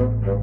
DSR2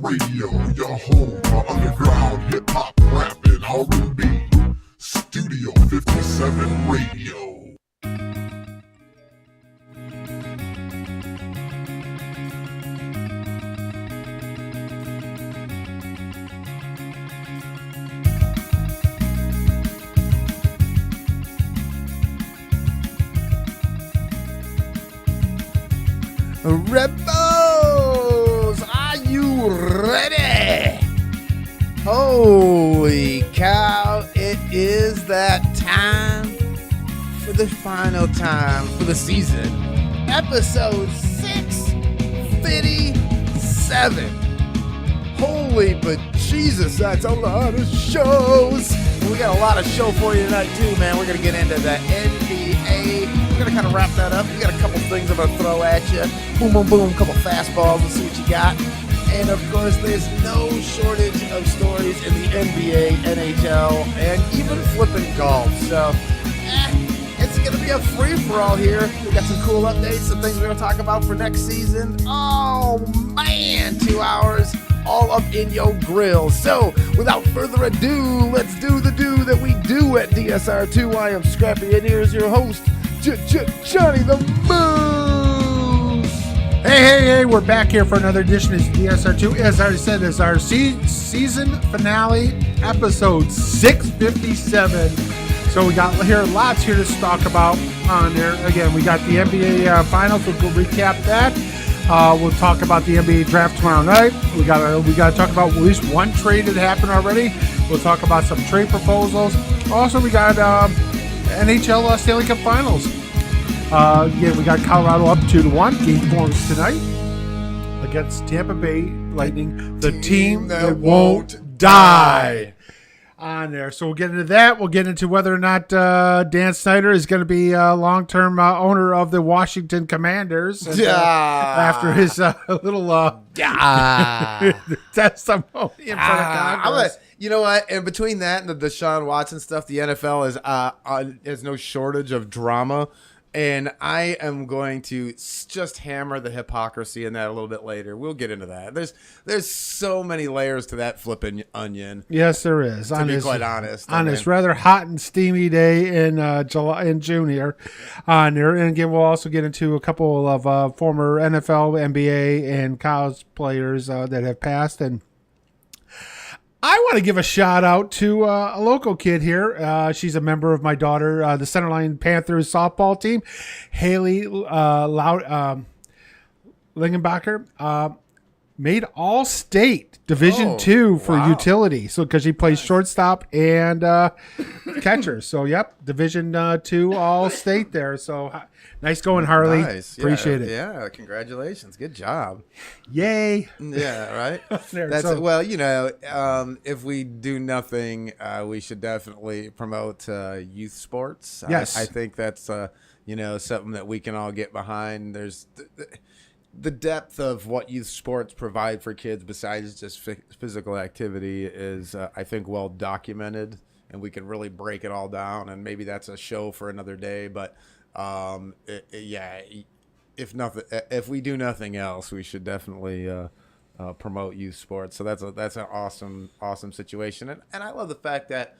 Radio, your home for underground hip-hop, rap, and R&B. Studio 57 Radio. Rebels, are you ready? Holy cow, it is that time for the final time for the season. Episode 657. Holy bejesus, that's a lot of shows. And we got a lot of show for you tonight too, man. We're going to get into the NBA. We're going to kind of wrap that up. We got a couple things I'm going to throw at you. Boom, boom, boom, a couple fastballs. Let's see what you got. And of course, there's no shortage of stories in the NBA, NHL, and even flipping golf. So, it's going to be a free-for-all here. We got some cool updates, some things we're going to talk about for next season. Oh, man, 2 hours all up in your grill. So, without further ado, let's do the do that we do at DSR2. I am Scrappy, and here's your host, Johnny the Moose. Hey, we're back here for another edition of DSR2. As I already said, it's our season finale, episode 657. So we got here lots here to talk about on there. Again, we got the NBA Finals. We'll recap that. We'll talk about the NBA draft tomorrow night. We got to talk about at least one trade that happened already. We'll talk about some trade proposals. Also, we got NHL Stanley Cup Finals. Again, we got Colorado up 2-1. Game 4 tonight against Tampa Bay Lightning, the team that won't die. On there. So we'll get into that. We'll get into whether or not Dan Snyder is going to be a long-term owner of the Washington Commanders after his little testimony in front of Congress. You know what? And between that and the Deshaun Watson stuff, the NFL has no shortage of drama. And I am going to just hammer the hypocrisy in that a little bit later. We'll get into that. There's so many layers to that flipping onion. Yes, there is. To be quite honest. On this rather hot and steamy day in June here on there. And again, we'll also get into a couple of former NFL, NBA, and college players that have passed. And I want to give a shout out to a local kid here. She's a member of my daughter, the Centerline Panthers softball team, Haley Lingenbacher. made all state Division Oh, two for wow. utility. So because he plays shortstop and catcher. So yep, Division two all state there. So nice going, Harley. Nice. Appreciate it. Yeah, congratulations. Good job. Yay. Yeah, right. There, That's so- well, if we do nothing, we should definitely promote youth sports. Yes. I think that's something that we can all get behind. There's the depth of what youth sports provide for kids besides just physical activity is, I think, well documented, and we can really break it all down. And maybe that's a show for another day. But if we do nothing else, we should definitely promote youth sports. So that's an awesome situation, and I love the fact that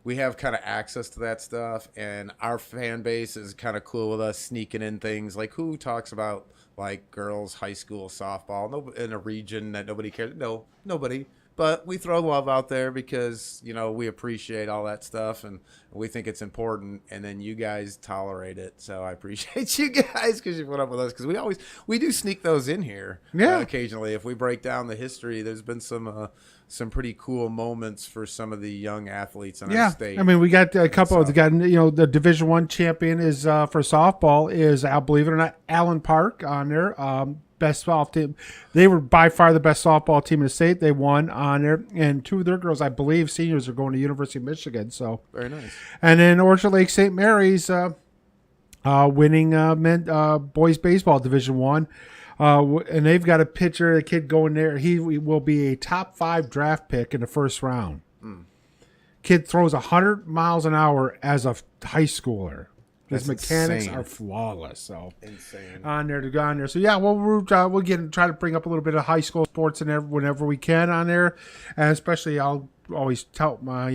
we have kind of access to that stuff, and our fan base is kind of cool with us sneaking in things like who talks about like girls high school softball in a region that nobody cares. No, nobody. But we throw love out there because, we appreciate all that stuff and we think it's important. And then you guys tolerate it. So I appreciate you guys because you put up with us because we do sneak those in here occasionally. If we break down the history, there's been some pretty cool moments for some of the young athletes in our state. I mean, we got a couple of the Division I champion is for softball is, believe it or not, Allen Park on there. Best softball team. They were by far the best softball team in the state. They won on there, and two of their girls, I believe, seniors, are going to University of Michigan. So very nice. And then Orchard Lake St. Mary's winning boys baseball Division I. And they've got a pitcher, a kid going there. He will be a top 5 draft pick in the first round. Kid throws 100 miles an hour as a high schooler. His mechanics are flawless. So insane on there to go on there. So yeah, we'll try to bring up a little bit of high school sports whenever we can on there, and especially I'll always tout my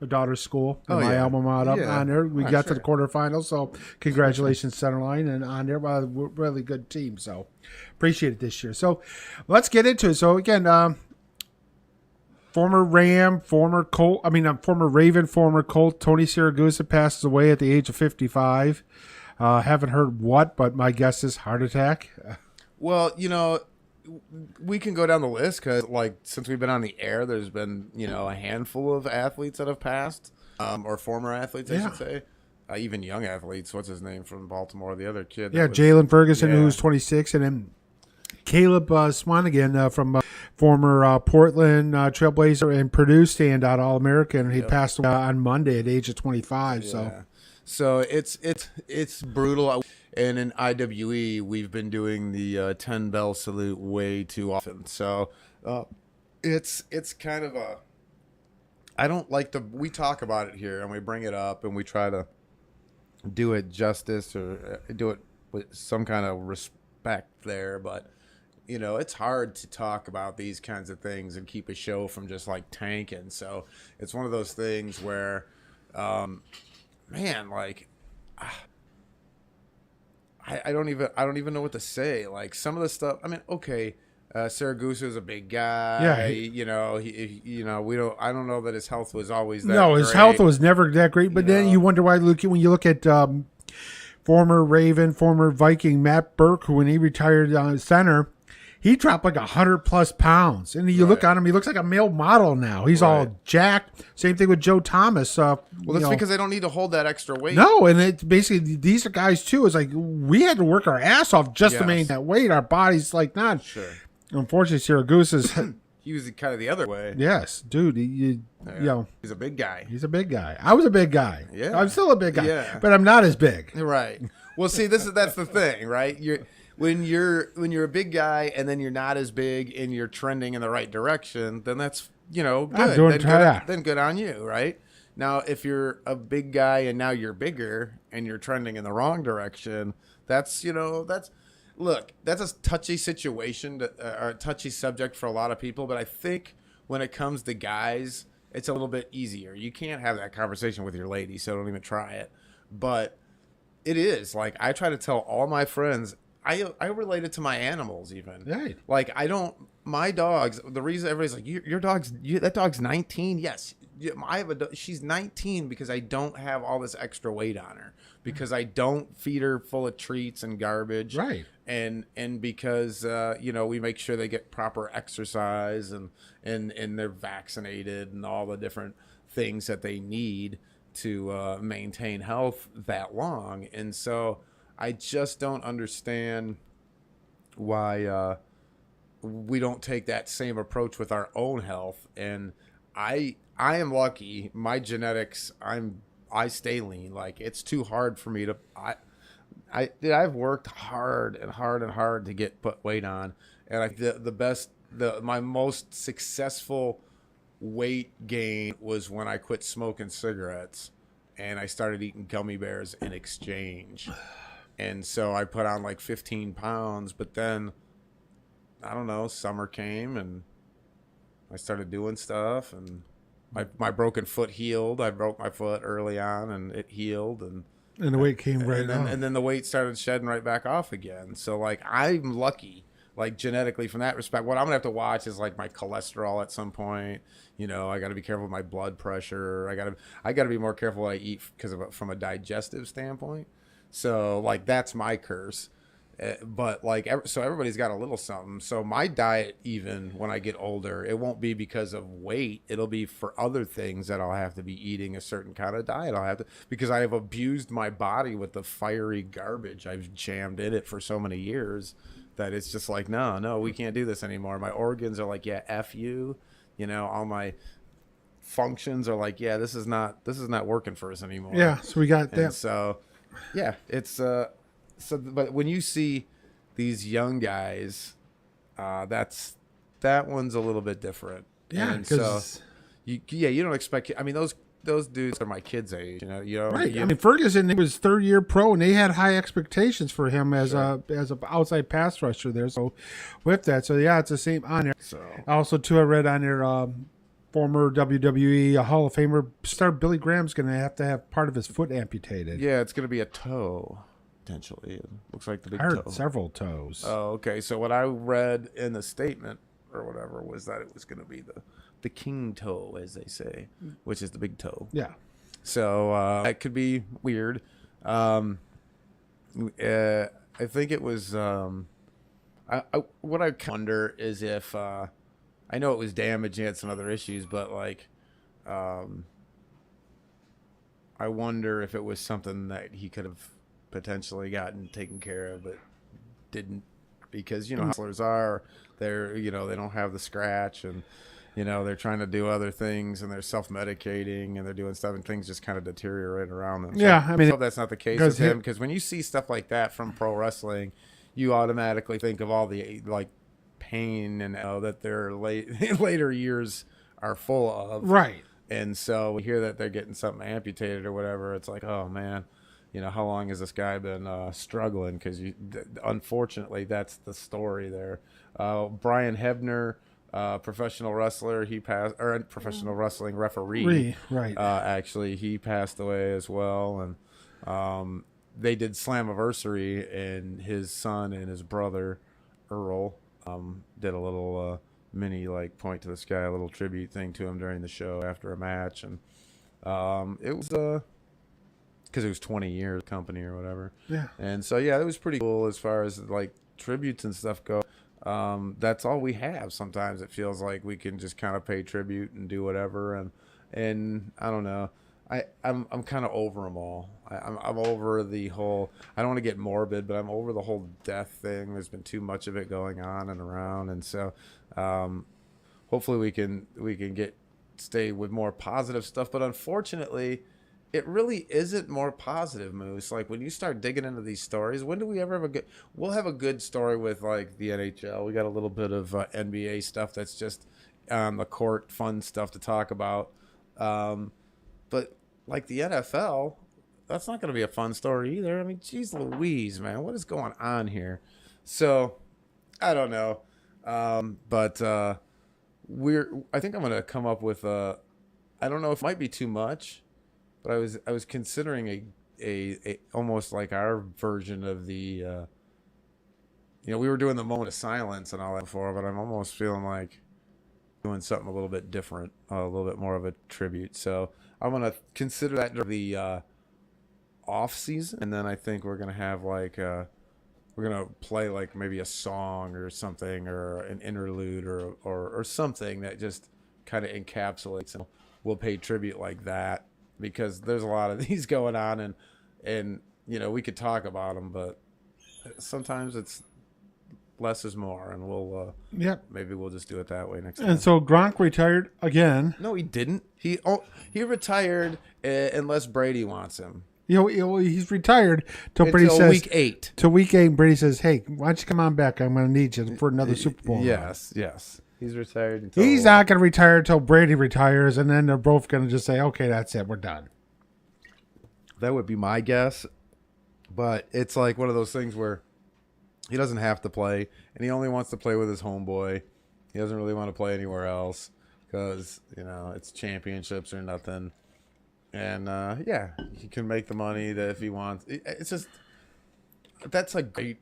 my daughter's school, my alma mater on there. We got to the quarterfinals, so congratulations, Centerline, and on there, really good team. So appreciate it this year. So let's get into it. So again, former Raven, former Colt, Tony Siragusa passes away at the age of 55. Haven't heard what, but my guess is heart attack. Well, we can go down the list because, since we've been on the air, there's been, a handful of athletes that have passed, or former athletes, I should say. Even young athletes. What's his name from Baltimore? The other kid. Yeah, Jalen Ferguson, who's 26, and then Caleb Swanigan from former Portland Trailblazer and Purdue standout All-American. He passed away on Monday at the age of 25. So it's brutal. And in IWE, we've been doing the 10 bell salute way too often. So it's kind of a. I don't like we talk about it here and we bring it up and we try to do it justice or do it with some kind of respect there, but. It's hard to talk about these kinds of things and keep a show from just tanking. So it's one of those things where, I don't even know what to say. Some of the stuff. I mean, okay, Siragusa is a big guy. Yeah, I don't know that his health was always that. No, his health was never that great. But then you wonder why. When you look at former Raven, former Viking Matt Burke, who when he retired on center. He dropped 100+ pounds, and you look at him; he looks like a male model now. He's all jacked. Same thing with Joe Thomas. That's because they don't need to hold that extra weight. No, and it's basically these are guys too. It's we had to work our ass off just to maintain that weight. Our bodies not. Sure. Unfortunately, Siragusa's. He was kind of the other way. Yes, dude. He's a big guy. He's a big guy. I was a big guy. Yeah, I'm still a big guy, but I'm not as big. Right. Well, see, that's the thing, right? When you're a big guy and then you're not as big and you're trending in the right direction, then that's good. Then good on you, right? Now, if you're a big guy and now you're bigger and you're trending in the wrong direction, that's a touchy situation or a touchy subject for a lot of people. But I think when it comes to guys, it's a little bit easier. You can't have that conversation with your lady, so don't even try it. But it is I try to tell all my friends. I relate it to my animals even. Right. My dogs, the reason everybody's your dog's that dog's 19. Yes. I have she's 19 because I don't have all this extra weight on her, because I don't feed her full of treats and garbage. Right. And because we make sure they get proper exercise and they're vaccinated and all the different things that they need to maintain health that long. And so I just don't understand why we don't take that same approach with our own health. And I am lucky. My genetics, I stay lean. Like, it's too hard for me to. I've worked hard and hard and hard to put weight on, and my most successful weight gain was when I quit smoking cigarettes, and I started eating gummy bears in exchange, and so I put on like 15 pounds. But then, I don't know, summer came and I started doing stuff, and my broken foot healed. I broke my foot early on, and it healed, and the weight came right off. And then the weight started shedding right back off again. So, like, I'm lucky, like, genetically from that respect. What I'm gonna have to watch is like my cholesterol at some point. I got to be careful with my blood pressure. I got to be more careful what I eat from a digestive standpoint. So, like, that's my curse. But like, so everybody's got a little something. So my diet, even when I get older, it won't be because of weight. It'll be for other things that I'll have to be eating a certain kind of diet. Because I have abused my body with the fiery garbage I've jammed in it for so many years that it's just like, no, we can't do this anymore. My organs are like, yeah, F you. All my functions are like, yeah, this is not working for us anymore. Yeah. So we got that. And so, yeah, it's but when you see these young guys, that one's a little bit different. Yeah, and so you don't expect. I mean, those dudes are my kids' age. Right. I mean, Ferguson, he was third-year pro, and they had high expectations for him as a outside pass rusher there. So with that, it's the same on there. So also too, I read on there, former WWE Hall of Famer star Billy Graham's going to have part of his foot amputated. Yeah, it's going to be a toe. Potentially, it looks like the big I heard toe. several toes. Oh, okay. So what I read in the statement or whatever was that it was going to be the king toe, as they say, which is the big toe. Yeah. So that could be weird. I think it was. What I wonder is if I know it was damaged and had some other issues, but like, I wonder if it was something that he could have potentially gotten taken care of, but didn't, because hustlers are, they're they don't have the scratch, and they're trying to do other things, and they're self-medicating, and they're doing stuff, and things just kind of deteriorate around them. Yeah, so, I mean, I hope that's not the case with him, because when you see stuff like that from pro wrestling, you automatically think of all the like pain and that their later years are full of. Right. And so we hear that they're getting something amputated or whatever. It's like, oh man, how long has this guy been struggling? Because unfortunately, that's the story there. Brian Hebner, professional wrestler, he passed, or professional wrestling referee. Right. Actually, he passed away as well. And they did Slammiversary, and his son and his brother, Earl, did a little mini like point to the sky, a little tribute thing to him during the show after a match. And it was because it was 20 years company or whatever. Yeah. And so, yeah, it was pretty cool as far as like tributes and stuff go. That's all we have. Sometimes it feels like we can just kind of pay tribute and do whatever. And I don't know. I'm kind of over them all. I'm over the whole, I don't want to get morbid, but I'm over the whole death thing. There's been too much of it going on and around. And so, hopefully we can stay with more positive stuff. But unfortunately, it really isn't more positive, Moose. Like, when you start digging into these stories, when do we ever have we'll have a good story with like the NHL. We got a little bit of NBA stuff that's just on the court, fun stuff to talk about. But like the NFL, that's not going to be a fun story either. I mean, geez Louise, man, what is going on here? So I don't know. But I think I'm going to come up with I don't know if it might be too much, but I was considering a almost like our version of the, we were doing the moment of silence and all that before, but I'm almost feeling like doing something a little bit different, a little bit more of a tribute. So I'm gonna consider that the off season, and then I think we're gonna have like we're gonna play like maybe a song or something, or an interlude, or something that just kind of encapsulates, and we'll pay tribute like that, because there's a lot of these going on, and you know, we could talk about them, but sometimes it's less is more, and we'll maybe we'll just do it that way next time. And so Gronk retired again. No, he didn't. He retired unless Brady wants him. He's retired till Brady says week 8. Till week 8, Brady says, "Hey, why don't you come on back? I'm going to need you for another Super Bowl." Yes. He's retired until He's not going to retire until Brady retires, and then they're both going to just say, "Okay, that's it. We're done." That would be my guess, but it's like one of those things where he doesn't have to play, and he only wants to play with his homeboy. He doesn't really want to play anywhere else because, you know, it's championships or nothing. And, he can make the money that if he wants. It's just, that's a great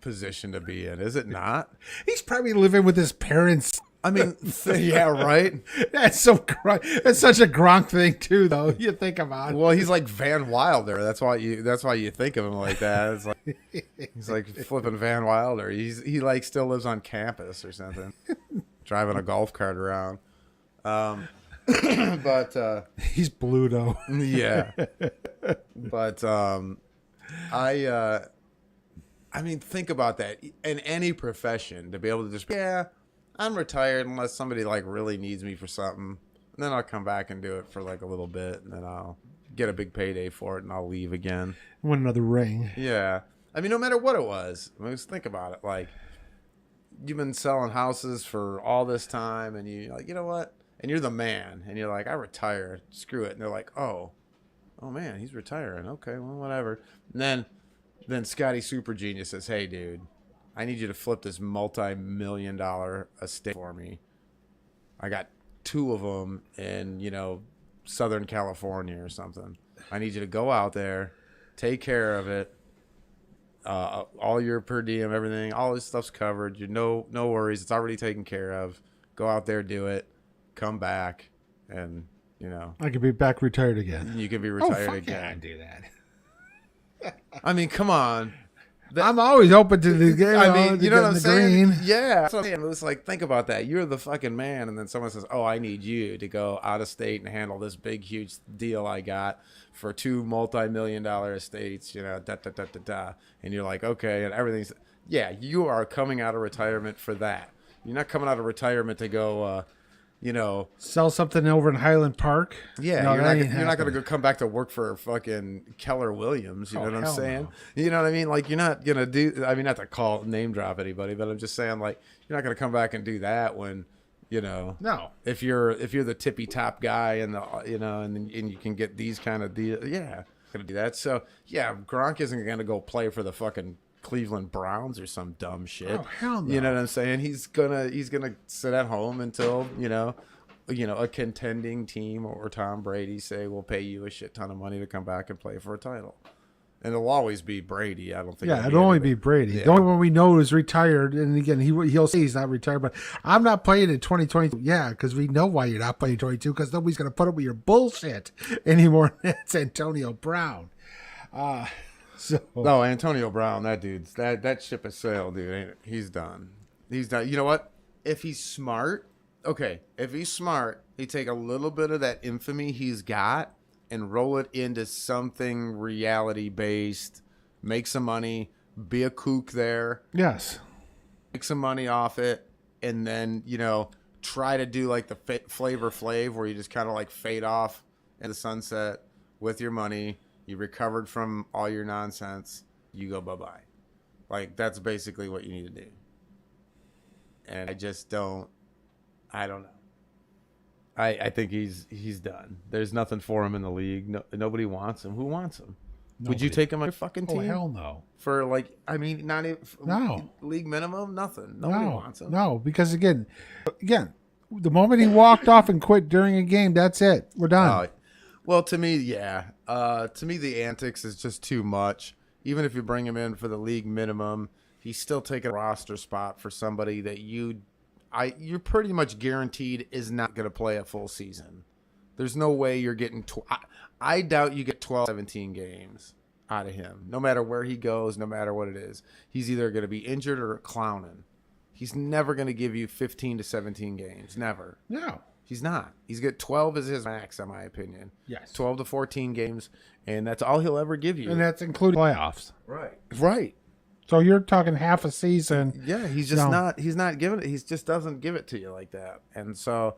position to be in, is it not? He's probably living with his parents. I mean, yeah, right? That's such a Gronk thing, too, though. You think about it. Well, he's like Van Wilder. That's why you think of him like that. It's like he's like flipping Van Wilder. He like still lives on campus or something, driving a golf cart around. But he's Bluto. Yeah. But I mean, think about that. In any profession, to be able to just, I'm retired unless somebody like really needs me for something. And then I'll come back and do it for like a little bit, and then I'll get a big payday for it, and I'll leave again. Want another ring. Yeah. I mean, no matter what it was, I mean, just think about it. Like, you've been selling houses for all this time, and you're like, you know what? And you're the man, and you're like, I retired. Screw it. And they're like, oh man, he's retiring. Okay, well, whatever. And then Scotty Super Genius says, hey, dude, I need you to flip this multi-million-dollar estate for me. I got 2 of them in, you know, Southern California or something. I need you to go out there, take care of it. All your per diem, everything, all this stuff's covered. You no worries. It's already taken care of. Go out there, do it. Come back, and you know, I could be back retired again. You can be retired again. Yeah, I do that. I mean, come on. I'm always open to the game. I mean, you know what I'm saying? Green. Yeah. That's what I'm saying. It's like, think about that. You're the fucking man, and then someone says, "Oh, I need you to go out of state and handle this big, huge deal I got for 2 multi-million-dollar estates." You know, and you're like, "Okay," and everything's you are coming out of retirement for that. You're not coming out of retirement to go. You know, sell something over in Highland Park. Yeah, no, you're not going to go come back to work for fucking Keller Williams. You know what I'm saying? No. You know what I mean? Like, you're not going to do. I mean, not to name drop anybody, but I'm just saying, like, you're not going to come back and do that when, you know, no. If you're the tippy top guy and and you can get these kind of deals, going to do that. So Gronk isn't going to go play for the fucking Cleveland Browns or some dumb shit. Oh, hell no. You know what I'm saying? He's gonna sit at home until a contending team or Tom Brady say we'll pay you a shit ton of money to come back and play for a title. And it'll always be Brady. I don't think. Yeah, it'll only be Brady. Yeah. The only one we know is retired. And again, he'll say he's not retired, but I'm not playing in 2022. Yeah, because we know why you're not playing 22, because nobody's going to put up with your bullshit anymore. That's Antonio Brown. No, Antonio Brown, that dude's that ship has sailed, dude. Ain't it? He's done. He's done. You know what? If he's smart, he'd take a little bit of that infamy he's got and roll it into something reality based. Make some money. Be a kook there. Yes. Make some money off it, and then try to do like the Flavor Flav, where you just kind of like fade off in the sunset with your money. You recovered from all your nonsense. You go bye-bye. Like, that's basically what you need to do. And I don't know. I think he's done. There's nothing for him in the league. No, nobody wants him. Who wants him? Nobody. Would you take him on your fucking team? Oh, hell no. For not even league minimum, nothing. Nobody wants him. No, because again, the moment he walked off and quit during a game, that's it. We're done. Well, to me, the antics is just too much. Even if you bring him in for the league minimum, he's still taking a roster spot for somebody that you you're pretty much guaranteed is not going to play a full season. There's no way you're getting. I doubt you get 12, 17 games out of him, no matter where he goes, no matter what it is. He's either going to be injured or clowning. He's never going to give you 15 to 17 games. Never. No. He's not. He's got 12 as his max, in my opinion. Yes. 12 to 14 games, and that's all he'll ever give you. And that's including playoffs. Right. Right. So you're talking half a season. Yeah, he's just not. He's not giving it. He just doesn't give it to you like that. And so,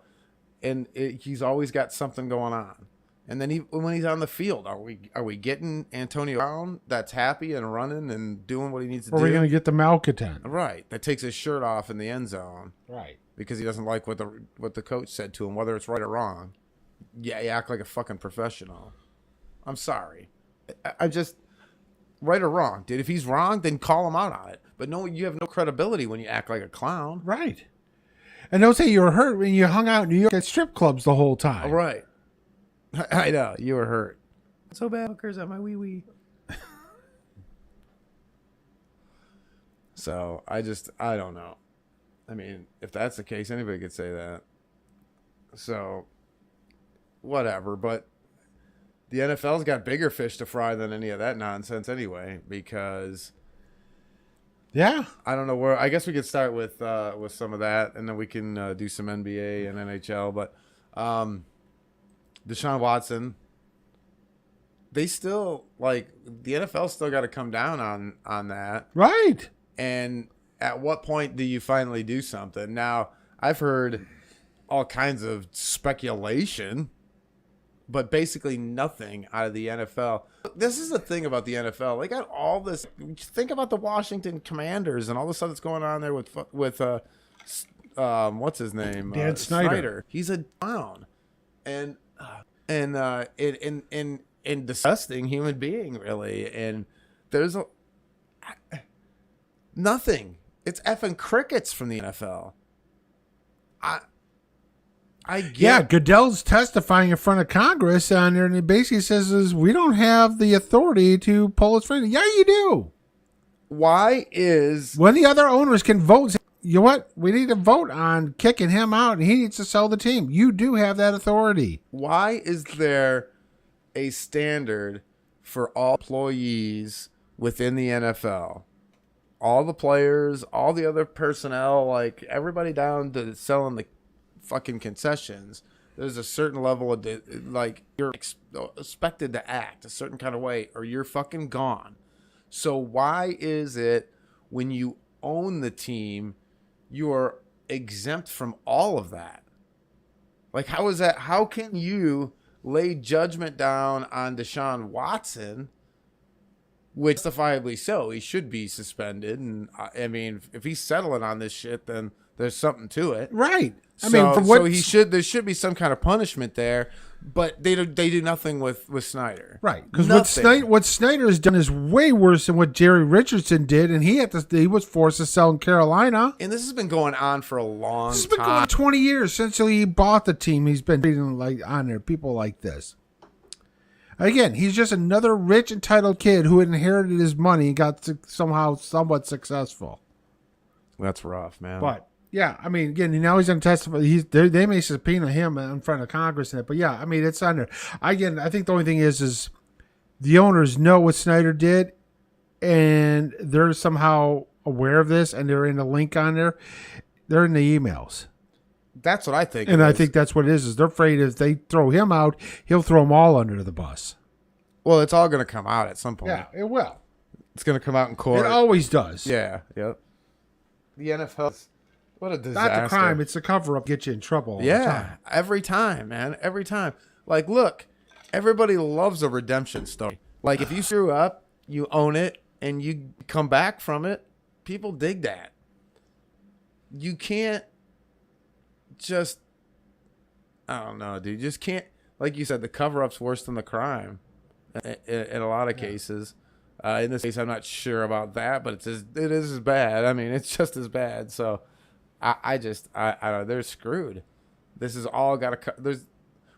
he's always got something going on. And then when he's on the field, are we getting Antonio Brown that's happy and running and doing what he needs to do? Or are we going to get the malcontent? Right. That takes his shirt off in the end zone. Right. Because he doesn't like what the coach said to him, whether it's right or wrong. Yeah, you act like a fucking professional. I'm sorry. I just, right or wrong, dude. If he's wrong, then call him out on it. But no, you have no credibility when you act like a clown. Right. And don't say you were hurt when you hung out in New York at strip clubs the whole time. Right. I know. You were hurt. So bad hookers at my wee-wee. So, I don't know. I mean, if that's the case, anybody could say that. So, whatever. But the NFL's got bigger fish to fry than any of that nonsense anyway, because yeah, I don't know where. I guess we could start with some of that, and then we can do some NBA and NHL. But Deshaun Watson, they still the NFL still got to come down on that, right? And at what point do you finally do something? Now, I've heard all kinds of speculation, but basically nothing out of the NFL. This is the thing about the NFL. They got all this. Think about the Washington Commanders and all the stuff that's going on there with what's his name? Dan Snyder. He's a clown, and disgusting human being, really. And there's nothing. It's effing crickets from the NFL. I get. Yeah, Goodell's testifying in front of Congress on there, and he basically says we don't have the authority to pull his friend. Yeah, you do. Why is when the other owners can vote? You know what? We need to vote on kicking him out, and he needs to sell the team. You do have that authority. Why is there a standard for all employees within the NFL? All the players, all the other personnel, like everybody down to selling the fucking concessions. There's a certain level of you're expected to act a certain kind of way, or you're fucking gone. So why is it when you own the team, you are exempt from all of that? Like, how is that? How can you lay judgment down on Deshaun Watson? Which justifiably so, he should be suspended. And I mean, if he's settling on this shit, then there's something to it, right? I mean, from what there should be some kind of punishment there, but they do nothing with Snyder, right? Because what Snyder has done is way worse than what Jerry Richardson did, and he was forced to sell in Carolina. And this has been going on for a long time. This has been going on 20 years since he bought the team. He's been treating on there people like this. Again, he's just another rich, entitled kid who inherited his money and got somehow somewhat successful. That's rough, man. But, yeah, I mean, again, now he's going to testify. They may subpoena him in front of Congress in it. But, yeah, I mean, it's on there. Again, I think the only thing is the owners know what Snyder did, and they're somehow aware of this, and they're in a link on there. They're in the emails. That's what I think. And I think that's what it is they're afraid if they throw him out, he'll throw them all under the bus. Well, it's all going to come out at some point. Yeah, it will. It's going to come out in court. It always does. Yeah, yep. The NFL, what a disaster. Not the crime, it's the cover-up get you in trouble all the time. Every time, man. Every time. Like, look, everybody loves a redemption story. Like, if you screw up, you own it, and you come back from it, people dig that. You can't just, I don't know, dude. You just can't, like you said, the cover-up's worse than the crime in a lot of cases. In this case, I'm not sure about that, but it is as bad. I mean, it's just as bad. So I don't know. They're screwed. This is all got to,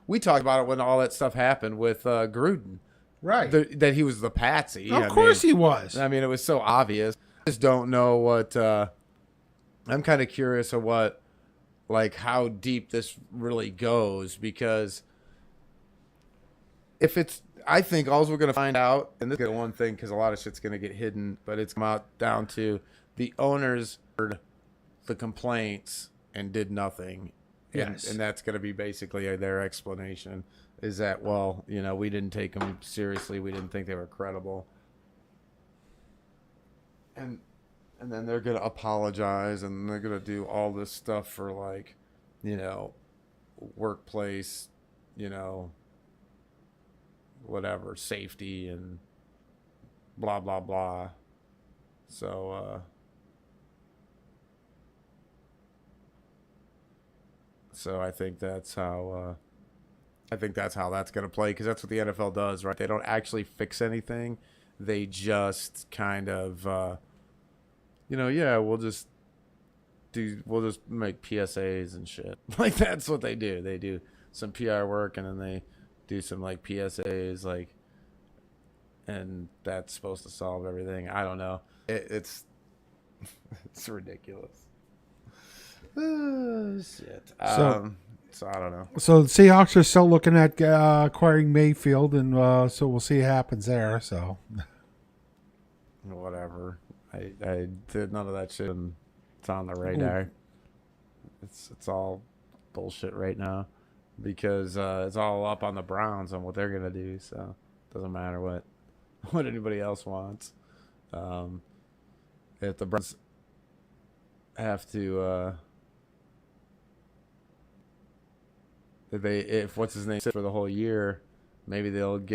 we talked about it when all that stuff happened with Gruden. Right. That he was the patsy. Of course he was. I mean, it was so obvious. I just don't know what, I'm kind of curious of what like how deep this really goes, because if it's, I think all we're gonna find out, and this is one thing because a lot of shit's gonna get hidden, but it's come out down to the owners heard the complaints and did nothing. Yes. And that's going to be basically their explanation, is that, well, you know, we didn't take them seriously. We didn't think they were credible. And then they're going to apologize, and they're going to do all this stuff for, like, you know, workplace, you know, whatever, safety and blah, blah, blah. So I think that's how that's going to play, because that's what the NFL does, right? They don't actually fix anything. They just kind of, you know, yeah, we'll just make PSAs and shit. Like, that's what they do. They do some PR work, and then they do some, like, PSAs, like, and that's supposed to solve everything. I don't know. It's ridiculous. Shit. So I don't know. So the Seahawks are still looking at acquiring Mayfield, and so we'll see what happens there. So Whatever. I did none of that shit, and it's on the radar. It's all bullshit right now, because it's all up on the Browns on what they're gonna do. So it doesn't matter what anybody else wants. If the Browns have to. If what's his name sits for the whole year, maybe I don't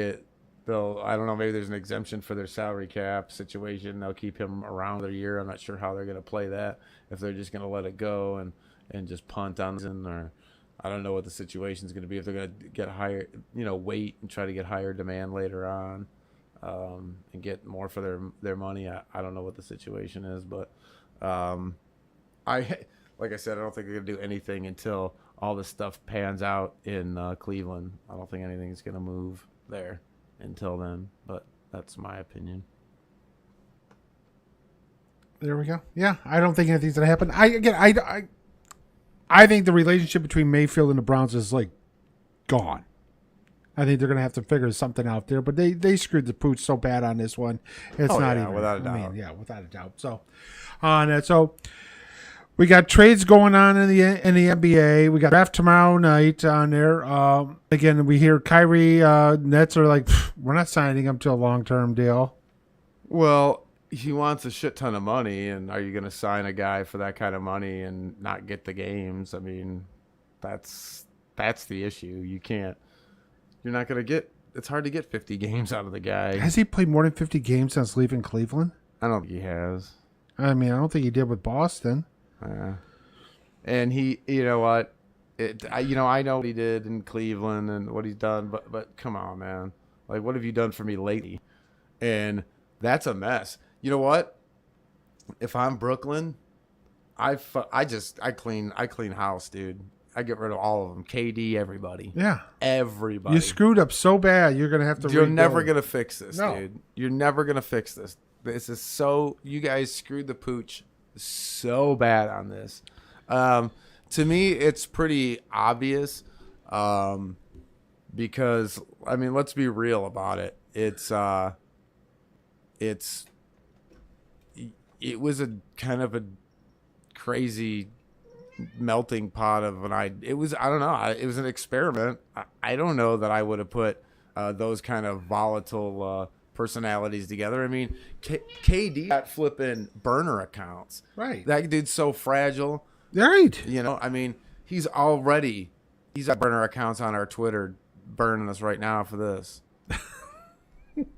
know, maybe there's an exemption for their salary cap situation. They'll keep him around their year. I'm not sure how they're going to play that, if they're just going to let it go and just punt on him, or I don't know what the situation's going to be, if they're going to get higher, you know, wait and try to get higher demand later on, and get more for their money. I don't know what the situation is, but like I said, I don't think they're going to do anything until all this stuff pans out in Cleveland. I don't think anything's going to move there until then, but that's my opinion. there we go. Yeah, I don't think anything's gonna happen. I think the relationship between Mayfield and the Browns is like gone. I think they're gonna have to figure something out there, but they screwed the pooch so bad on this one. It's not even without a doubt. I mean, yeah, without a doubt. So on it. So we got trades going on in the NBA. We got draft tomorrow night on there. Again, we hear Kyrie Nets are like, we're not signing him to a long-term deal. Well, he wants a shit ton of money, and are you going to sign a guy for that kind of money and not get the games? I mean, that's the issue. You're not going to get. It's hard to get 50 games out of the guy. Has he played more than 50 games since leaving Cleveland? I don't think he has. I mean, I don't think he did with Boston. And he, you know what? I know what he did in Cleveland and what he's done, but come on, man. Like, what have you done for me lately? And that's a mess. You know what? If I'm Brooklyn, I clean house, dude. I get rid of all of them. KD, everybody. Yeah. Everybody. You screwed up so bad, you're going to have to You're rebuild. never going to fix this, No. dude. You're never going to fix this. This is so... You guys screwed the pooch so bad on this. To me, it's pretty obvious, because, I mean, let's be real about it. It was a kind of a crazy melting pot of it was, I don't know, it was an experiment. I don't know that I would have put those kind of volatile personalities together. I mean, KD got flipping burner accounts. Right. That dude's so fragile. Right. You know, I mean, he's got burner accounts on our Twitter burning us right now for this.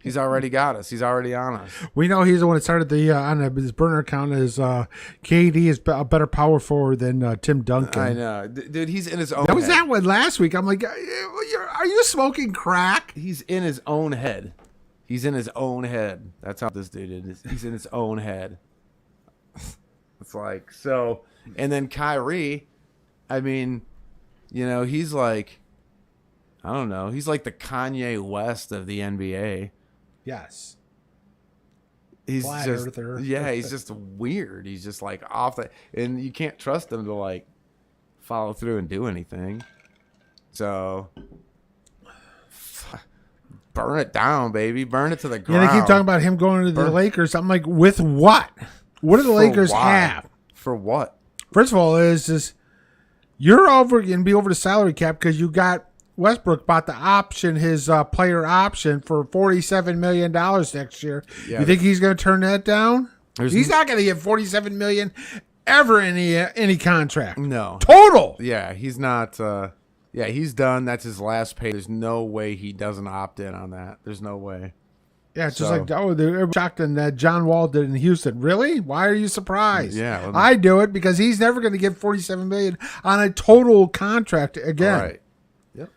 He's already got us. He's already on us. We know he's the one that started on his burner account is KD is a better power forward than Tim Duncan. I know. Dude, he's in his own That was head. that one last week. I'm like, are you smoking crack? He's in his own head. He's in his own head. That's how this dude is. He's in his own head. It's like, so, and then Kyrie, I mean, you know, he's like, I don't know. He's like the Kanye West of the NBA. Yes. He's Flat just, earther. yeah, he's just weird. He's just like off the, and you can't trust him to like follow through and do anything. So burn it down, baby. Burn it to the ground. Yeah, they keep talking about him going to the Lakers. I'm like, with what? What do the Lakers have? For what? First of all, is you're over going to be over the salary cap because you got Westbrook bought the option, his player option for $47 million next year. Yeah. You think he's going to turn that down? He's not going to get $47 million ever in any contract. No. Total. Yeah, he's not. Yeah, he's done. That's his last pay. There's no way he doesn't opt in on that. There's no way. Yeah, it's just like, they're shocked in that John Wall did in Houston. Really? Why are you surprised? Yeah. Well, I do it because he's never going to get $47 million on a total contract again. Right. Yep.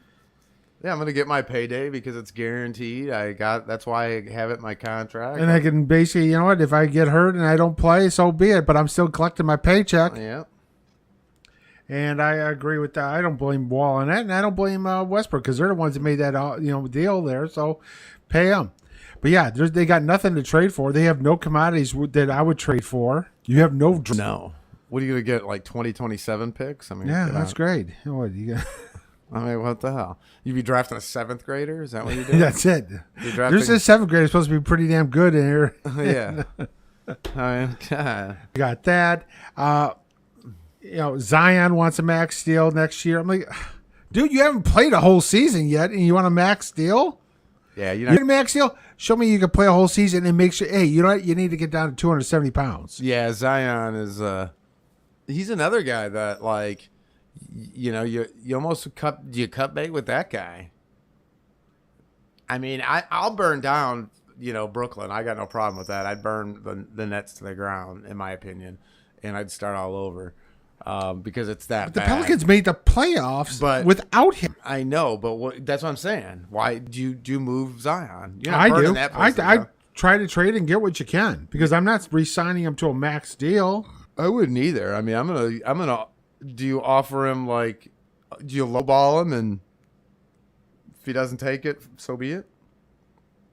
Yeah, I'm going to get my payday because it's guaranteed. That's why I have it in my contract. And I can basically, you know what, if I get hurt and I don't play, so be it. But I'm still collecting my paycheck. Yeah. And I agree with that. I don't blame Wall on that, and I don't blame Westbrook because they're the ones that made that deal there. So pay them. But yeah, they got nothing to trade for. They have no commodities that I would trade for. You have no. No. What are you gonna get? Like 2027 picks? I mean, yeah, that's great. What you got? I mean, what the hell? You be drafting a 7th grader? Is that what you do? That's it. There's a 7th grader supposed to be pretty damn good in here. Yeah. I mean, God. Got that. Zion wants a max deal next year. I'm like, dude, you haven't played a whole season yet, and you want a max deal? Yeah, you need a max deal. Show me you can play a whole season and make sure. Hey, you know what? You need to get down to 270 pounds. Yeah, Zion is. He's another guy that you almost cut bait with that guy. I mean, I'll burn down Brooklyn. I got no problem with that. I'd burn the Nets to the ground, in my opinion, and I'd start all over. Because it's that. But the Pelicans made the playoffs, without him. I know, but that's what I'm saying. Why do you move Zion? You're not I burning do. That person, I try to trade and get what you can because I'm not re-signing him to a max deal. I wouldn't either. I mean, I'm gonna. Do you offer him do you lowball him, and if he doesn't take it, so be it?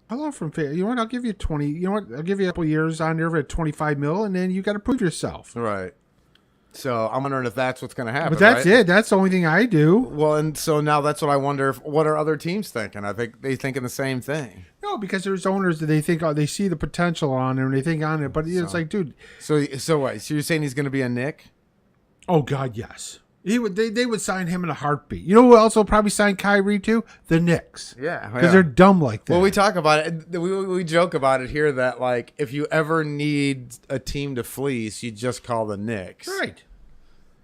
I'll offer him. You know what? I'll give you 20. You know what? I'll give you a couple years on there at 25 mil, and then you got to prove yourself. Right. So I'm wondering if that's what's going to happen. But that's it. That's the only thing I do. Well, and so now that's what I wonder. What are other teams thinking? I think they thinking the same thing. No, because there's owners that they think they see the potential on it and they think on it. But it's like, dude. So what? So you're saying he's going to be a Knick? Oh God, yes. He would. They would sign him in a heartbeat. You know who else will probably sign Kyrie too? The Knicks. Yeah, because they're dumb like that. Well, we talk about it. We joke about it here that if you ever need a team to fleece, you just call the Knicks. Right.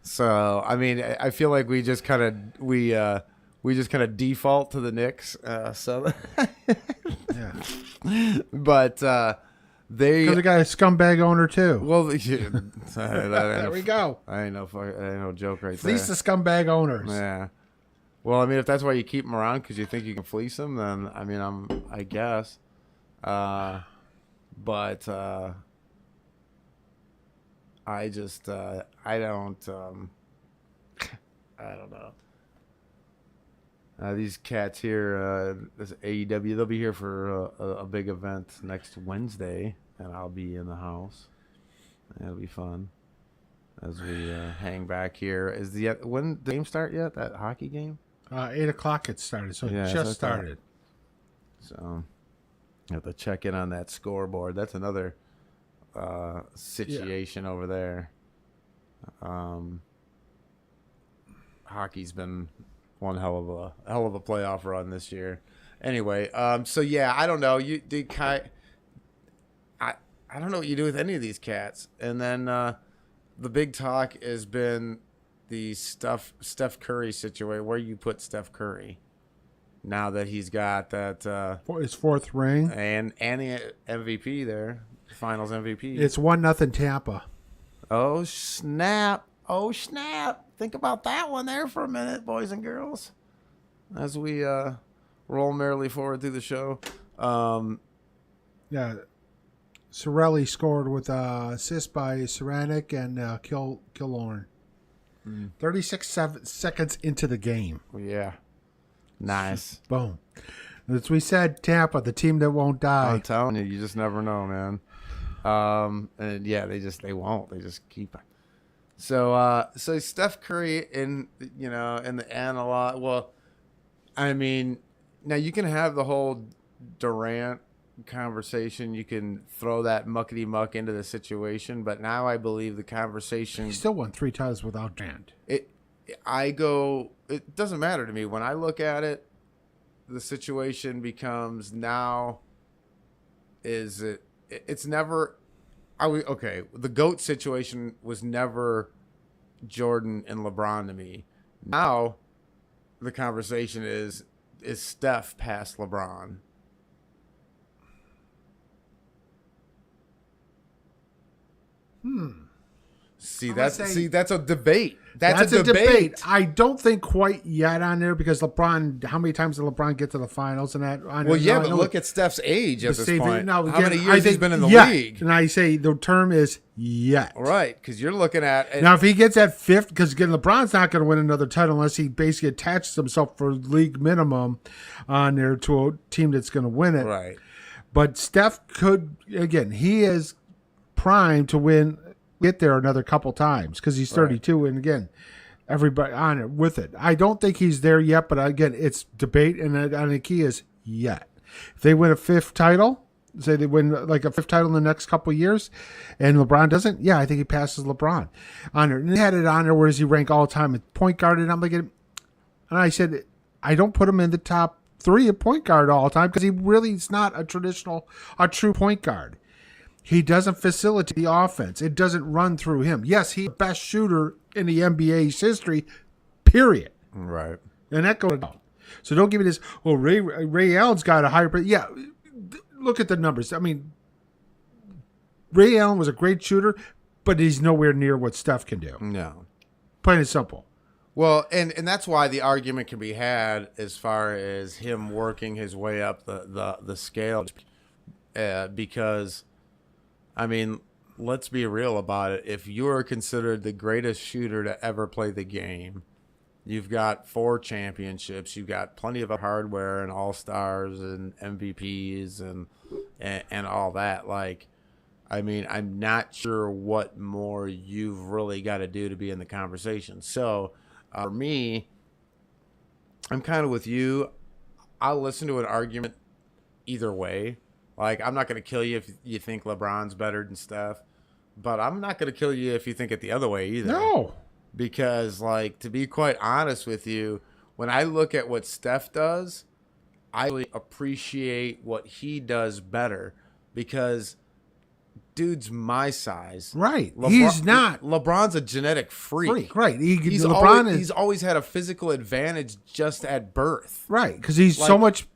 So I memean, I feel like we just kind of default to the Knicks. Yeah. But they got a scumbag owner too. Well, there we go. I ain't no joke right Fleece there. the scumbag owners. Yeah. Well, I mean, if that's why you keep them around because you think you can fleece them, then I mean, I guess. But I just I don't know. These cats here, this AEW, they'll be here for a big event next Wednesday, and I'll be in the house. It'll be fun as we hang back here. When the game start yet? That hockey game? 8:00 it started, so it just started. So you have to check in on that scoreboard. That's another situation over there. Hockey's been one hell of a playoff run this year. Anyway, so yeah, I don't know. I don't know what you do with any of these cats. And then the big talk has been the Steph Curry situation. Where you put Steph Curry now that he's got that his fourth ring and the MVP there, Finals MVP. It's 1-0 Tampa. Oh snap! Oh snap! Think about that one there for a minute, boys and girls, as we roll merrily forward through the show. Yeah, Sorelli scored with assist by Ceranic and Killorn. 36 seconds into the game. Yeah, nice. Boom. As we said, Tampa, the team that won't die. I'm telling you, you just never know, man. And yeah, they won't. They just keep. So Steph Curry in the analog. Well, I mean, now you can have the whole Durant conversation. You can throw that muckety muck into the situation, but now I believe the conversation. He still won 3 titles without Durant. It doesn't matter to me when I look at it. The situation becomes now. It's never. The GOAT situation was never Jordan and LeBron to me. Now, the conversation is Steph past LeBron? That's a debate. That's a debate. I don't think quite yet on there because LeBron. How many times did LeBron get to the finals and that? Well, yeah, but look at Steph's age at this point. Now, how many years he's been in the league? And I say the term is yet. Right, because you're looking at now if he gets at 5th, because again LeBron's not going to win another title unless he basically attaches himself for league minimum on there to a team that's going to win it. Right. But Steph could again. He is primed to win. Get there another couple times because he's 32, and again, everybody on it with it. I don't think he's there yet, but again, it's debate, and the key is yet. If they win a 5th title, say they win like a 5th title in the next couple of years, and LeBron doesn't, yeah, I think he passes LeBron on there. And they had it on there. Where does he rank all time at point guard? And I'm like, and I said, I don't put him in the top 3 at point guard all the time because he really is not a true point guard. He doesn't facilitate the offense. It doesn't run through him. Yes, he's the best shooter in the NBA's history, period. Right. And that goes down. So don't give me this, Ray Allen's got a higher... Yeah, look at the numbers. I mean, Ray Allen was a great shooter, but he's nowhere near what Steph can do. No. Plain and simple. Well, and that's why the argument can be had as far as him working his way up the scale because... I mean, let's be real about it. If you are considered the greatest shooter to ever play the game, you've got 4 championships, you've got plenty of hardware and all-stars and MVPs and all that. Like, I mean, I'm not sure what more you've really got to do to be in the conversation. So, for me, I'm kind of with you. I'll listen to an argument either way. Like, I'm not going to kill you if you think LeBron's better than Steph, but I'm not going to kill you if you think it the other way either. No. Because, like, to be quite honest with you, when I look at what Steph does, I really appreciate what he does better because dude's my size. Right. He's not. LeBron's a genetic freak. Right. He's always had a physical advantage just at birth. Right. Because he's so much.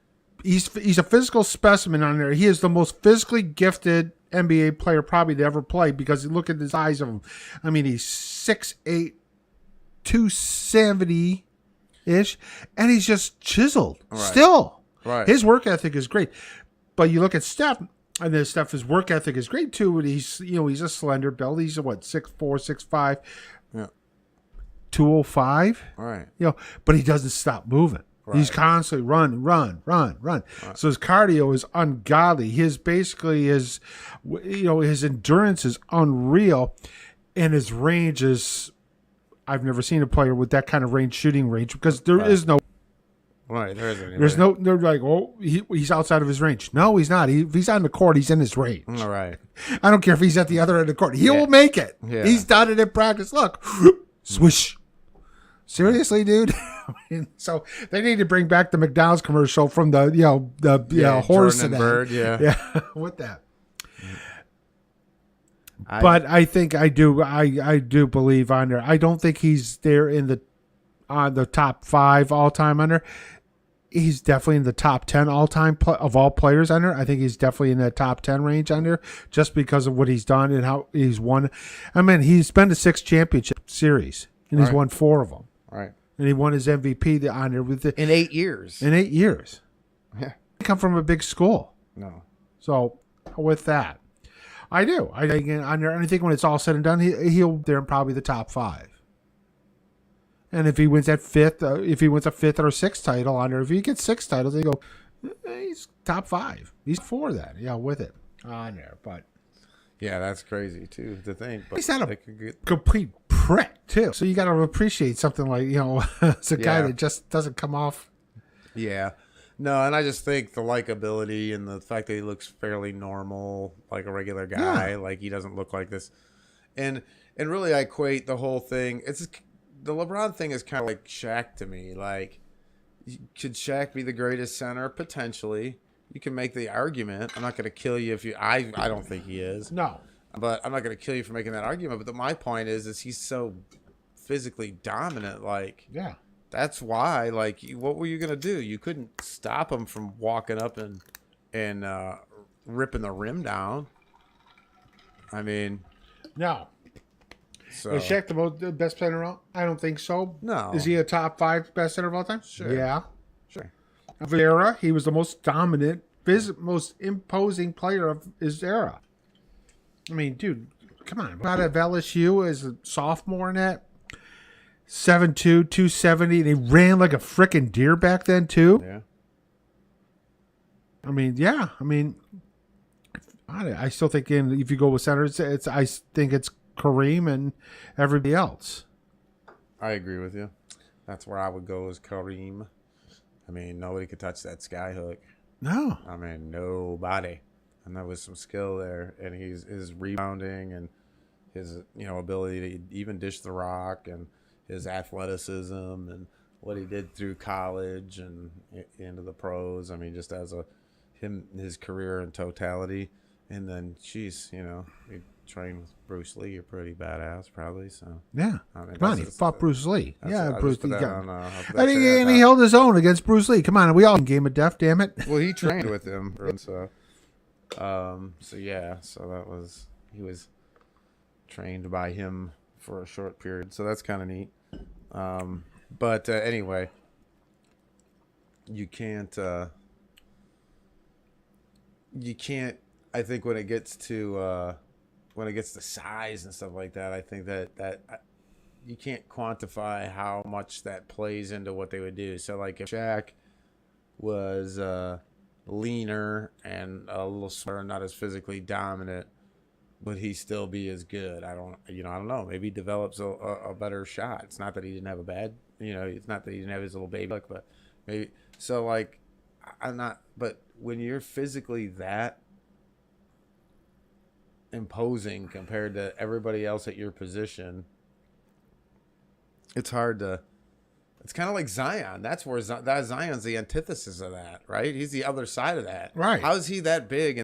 He's a physical specimen on there. He is the most physically gifted NBA player probably to ever play because you look at the size of him. I mean, he's 6'8", 270-ish, and he's just chiseled still. Right. His work ethic is great. But you look at Steph, and then his work ethic is great too. But he's a slender build. He's 6'4", 6'5", 205. Right. But he doesn't stop moving. Right. He's constantly run. Right. So his cardio is ungodly. His endurance is unreal, and his range is. I've never seen a player with that kind of shooting range because there is no. Right, there isn't. There's no. They're like, he's outside of his range. No, he's not. If he's on the court, he's in his range. All right. I don't care if he's at the other end of the court. He will make it. Yeah. He's done it in practice. Look, swish. Seriously, dude. So they need to bring back the McDonald's commercial from the horse and bird, with that. But I think I do believe on there. I don't think he's there in the top 5 all time under. He's definitely in the top 10 all time of all players under. I think he's definitely in that top 10 range under just because of what he's done and how he's won. I mean, he's been to 6 championship series and he's won 4 of them. Right. And he won his MVP honor in 8 years. In 8 years. Yeah. He come from a big school. No. So with that, I do. I think when it's all said and done, he'll be there in probably the top 5. And if he wins that 5th, if he wins a 5th or 6th title on there, if he gets 6 titles, they go, he's top 5. He's 4 then. Yeah, with it on there. But yeah, that's crazy too to think. But he's not a complete prick too. So you got to appreciate something like, it's a guy Yeah. that just doesn't come off. Yeah. No, and I just think the likability and the fact that he looks fairly normal, like a regular guy, like he doesn't look like this. And really I equate the whole thing. The LeBron thing is kind of like Shaq to me. Like, could Shaq be the greatest center? Potentially. You can make the argument. I'm not going to kill you if you. I don't think he is. No. But I'm not going to kill you for making that argument. But my point is he's so physically dominant. Like, Yeah. that's why. Like, what were you going to do? You couldn't stop him from walking up and ripping the rim down. I mean, No. so Is Shaq the best player around? I don't think so. No. Is he a top 5 best center of all time? Sure. Yeah. sure. Of his era, he was the most dominant, most imposing player of his era. I mean, dude, come on. Out of LSU as a sophomore in that. 7'2", 270. And he ran like a freaking deer back then, too. Yeah. I mean, yeah. I mean, I still think if you go with centers, I think it's Kareem and everybody else. I agree with you. That's where I would go as Kareem. I mean, nobody could touch that sky hook. No. I mean, nobody. And there was some skill there, and his rebounding and his ability to even dish the rock, and his athleticism and what he did through college and into the pros. I mean, just as his career in totality. And then, geez, he trained with Bruce Lee. You're pretty badass, probably. So Yeah. I mean, Come on, he fought Bruce Lee. Yeah, Bruce Lee. And he held his own against Bruce Lee. Come on, we all in Game of Death, damn it. Well, he trained with him, so yeah, so he was trained by him for a short period, so that's kind of neat. But anyway, you can't. I think when it gets to size and stuff like that, I think that you can't quantify how much that plays into what they would do. So, like, if Shaq was leaner and a little smaller, not as physically dominant, would he still be as good? I don't know. Maybe he develops a better shot. It's not that he didn't have a bad, it's not that he didn't have his little baby look, but maybe. So, like, but when you're physically that imposing compared to everybody else at your position, it's hard to. It's kind of like Zion. That's where Zion's the antithesis of that, right? He's the other side of that. Right. How is he that big